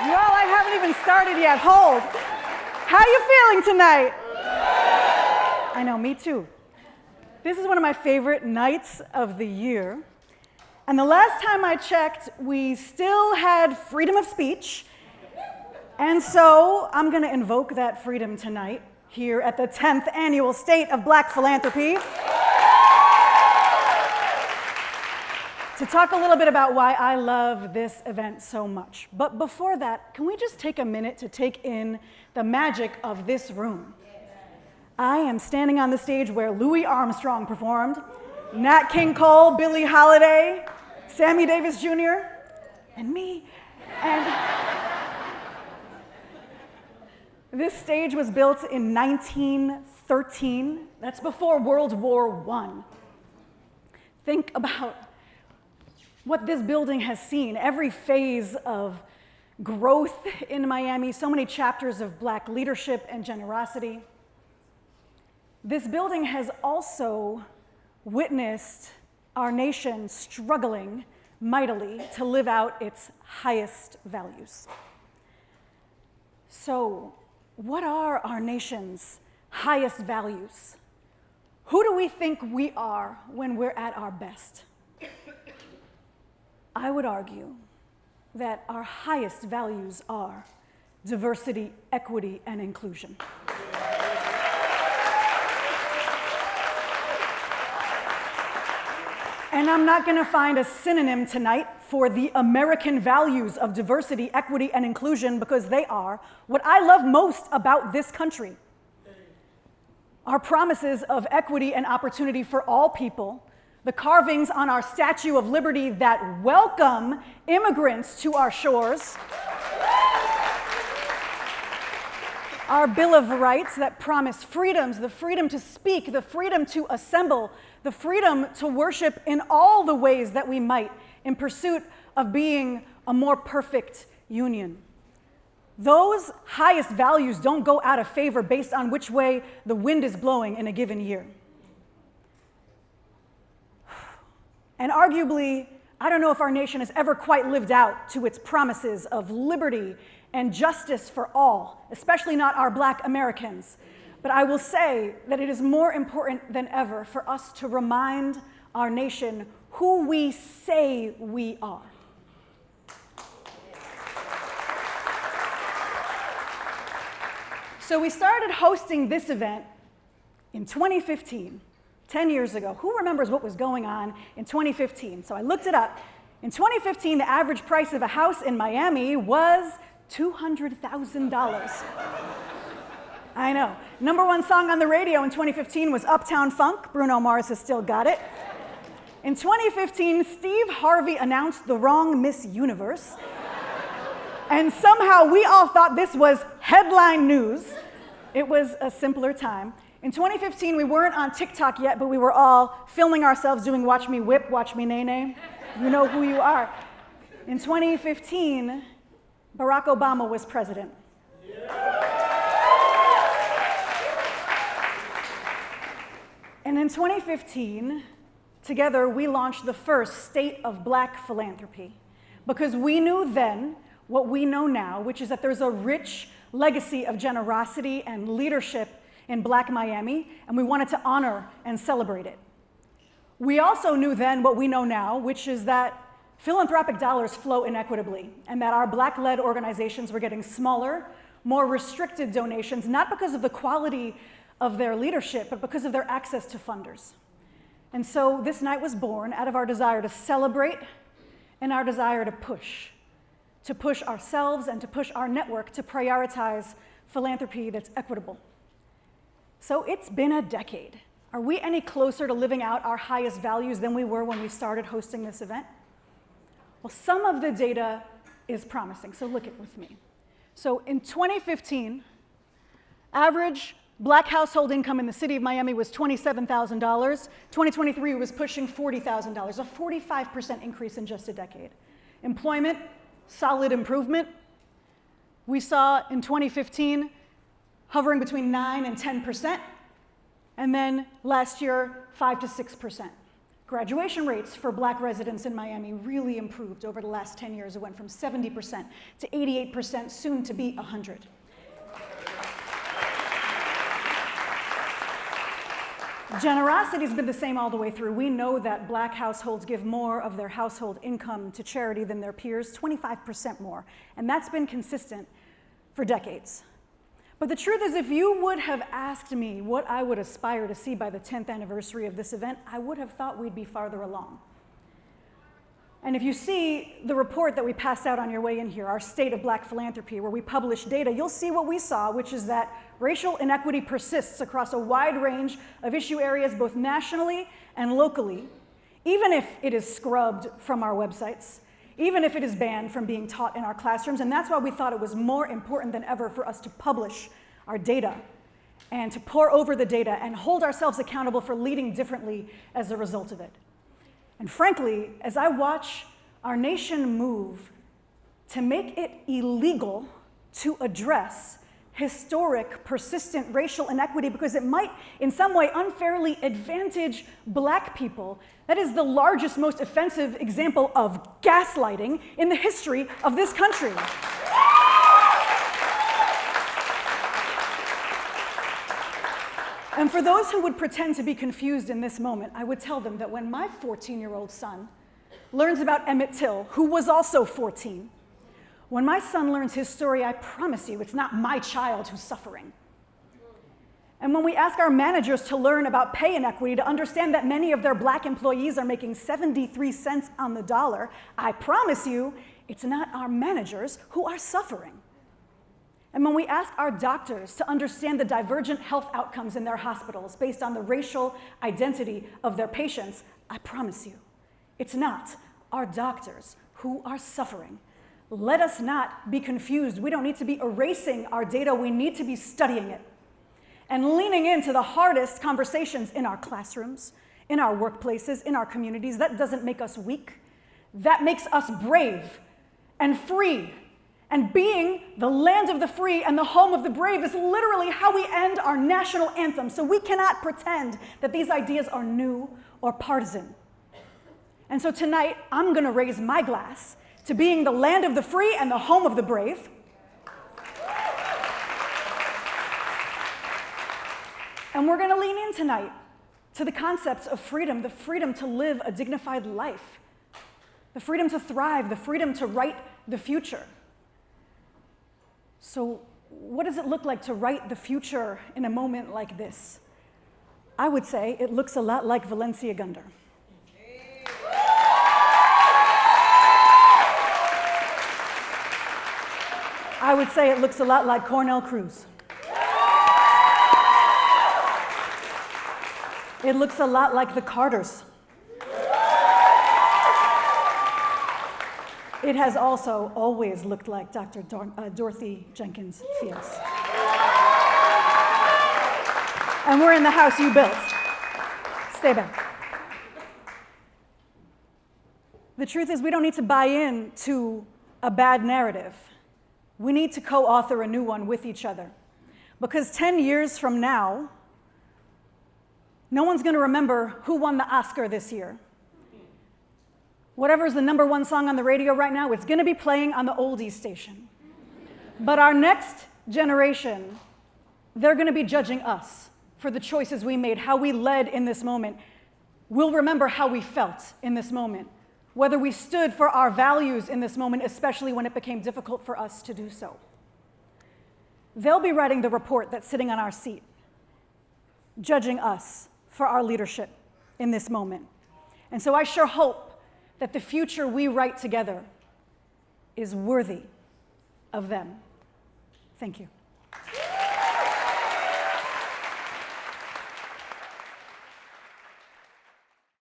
Well, I haven't even started yet. Hold. How you feeling tonight? I know, me too. This is one of my favorite nights of the year. And the last time I checked, we still had freedom of speech. And so I'm going to invoke that freedom tonight here at the 10th Annual State of Black Philanthropy to talk a little bit about why I love this event so much. But before that, can we just take a minute to take in the magic of this room? I am standing on the stage where Louis Armstrong performed, Nat King Cole, Billie Holiday, Sammy Davis Jr., and me. And this stage was built in 1913. That's before World War I. Think about what this building has seen, every phase of growth in Miami, so many chapters of Black leadership and generosity. This building has also witnessed our nation struggling mightily to live out its highest values. So, what are our nation's highest values? Who do we think we are when we're at our best? I would argue that our highest values are diversity, equity, and inclusion. And I'm not going to find a synonym tonight for the American values of diversity, equity, and inclusion, because they are what I love most about this country. Our promises of equity and opportunity for all people, the carvings on our Statue of Liberty that welcome immigrants to our shores, our Bill of Rights that promise freedoms, the freedom to speak, the freedom to assemble, the freedom to worship in all the ways that we might in pursuit of being a more perfect union. Those highest values don't go out of favor based on which way the wind is blowing in a given year. And arguably, I don't know if our nation has ever quite lived out to its promises of liberty and justice for all, especially not our Black Americans. But I will say that it is more important than ever for us to remind our nation who we say we are. So we started hosting this event in 2015. 10 years ago. Who remembers what was going on in 2015? So I looked it up. In 2015, the average price of a house in Miami was $200,000. I know. Number one song on the radio in 2015 was Uptown Funk. Bruno Mars has still got it. In 2015, Steve Harvey announced the wrong Miss Universe. And somehow we all thought this was headline news. It was a simpler time. In 2015, we weren't on TikTok yet, but we were all filming ourselves doing Watch Me Whip, Watch Me Nay Nay. You know who you are. In 2015, Barack Obama was president. And in 2015, together, we launched the first State of Black Philanthropy, because we knew then what we know now, which is that there's a rich legacy of generosity and leadership in Black Miami, and we wanted to honor and celebrate it. We also knew then what we know now, which is that philanthropic dollars flow inequitably, and that our Black-led organizations were getting smaller, more restricted donations, not because of the quality of their leadership, but because of their access to funders. And so this night was born out of our desire to celebrate and our desire to push ourselves and to push our network to prioritize philanthropy that's equitable. So it's been a decade. Are we any closer to living out our highest values than we were when we started hosting this event? Well, some of the data is promising, so look at it with me. So in 2015, average Black household income in the city of Miami was $27,000. 2023 was pushing $40,000, a 45% increase in just a decade. Employment, solid improvement. We saw in 2015 hovering between 9 and 10%, and then last year, 5 to 6%. Graduation rates for Black residents in Miami really improved over the last 10 years. It went from 70% to 88%, soon to be 100. Generosity's been the same all the way through. We know that Black households give more of their household income to charity than their peers, 25% more. And that's been consistent for decades. But the truth is, if you would have asked me what I would aspire to see by the 10th anniversary of this event, I would have thought we'd be farther along. And if you see the report that we passed out on your way in here, our State of Black Philanthropy, where we publish data, you'll see what we saw, which is that racial inequity persists across a wide range of issue areas, both nationally and locally, even if it is scrubbed from our websites, even if it is banned from being taught in our classrooms. And that's why we thought it was more important than ever for us to publish our data and to pore over the data and hold ourselves accountable for leading differently as a result of it. And frankly, as I watch our nation move to make it illegal to address historic, persistent racial inequity because it might in some way unfairly advantage Black people, that is the largest, most offensive example of gaslighting in the history of this country. And for those who would pretend to be confused in this moment, I would tell them that when my 14-year-old son learns about Emmett Till, who was also 14, when my son learns his story, I promise you, it's not my child who's suffering. And when we ask our managers to learn about pay inequity, to understand that many of their Black employees are making 73 cents on the dollar, I promise you, it's not our managers who are suffering. And when we ask our doctors to understand the divergent health outcomes in their hospitals based on the racial identity of their patients, I promise you, it's not our doctors who are suffering. Let us not be confused. We don't need to be erasing our data. We need to be studying it and leaning into the hardest conversations in our classrooms, in our workplaces, in our communities. That doesn't make us weak. That makes us brave and free. And being the land of the free and the home of the brave is literally how we end our national anthem. So we cannot pretend that these ideas are new or partisan. And so tonight, I'm going to raise my glass to being the land of the free and the home of the brave. And we're going to lean in tonight to the concepts of freedom, the freedom to live a dignified life, the freedom to thrive, the freedom to write the future. So what does it look like to write the future in a moment like this? I would say it looks a lot like Valencia Gunder. I would say it looks a lot like Cornell Cruz. It looks a lot like the Carters. It has also always looked like Dr. Dorothy Jenkins Fields. And we're in the house you built. Stay back. The truth is, we don't need to buy in to a bad narrative. We need to co-author a new one with each other. Because 10 years from now, no one's going to remember who won the Oscar this year. Whatever is the #1 song on the radio right now, it's going to be playing on the oldies station. But our next generation, they're going to be judging us for the choices we made, how we led in this moment. We'll remember how we felt in this moment, whether we stood for our values in this moment, especially when it became difficult for us to do so. They'll be writing the report that's sitting on our seat, judging us for our leadership in this moment. And so I sure hope that the future we write together is worthy of them. Thank you.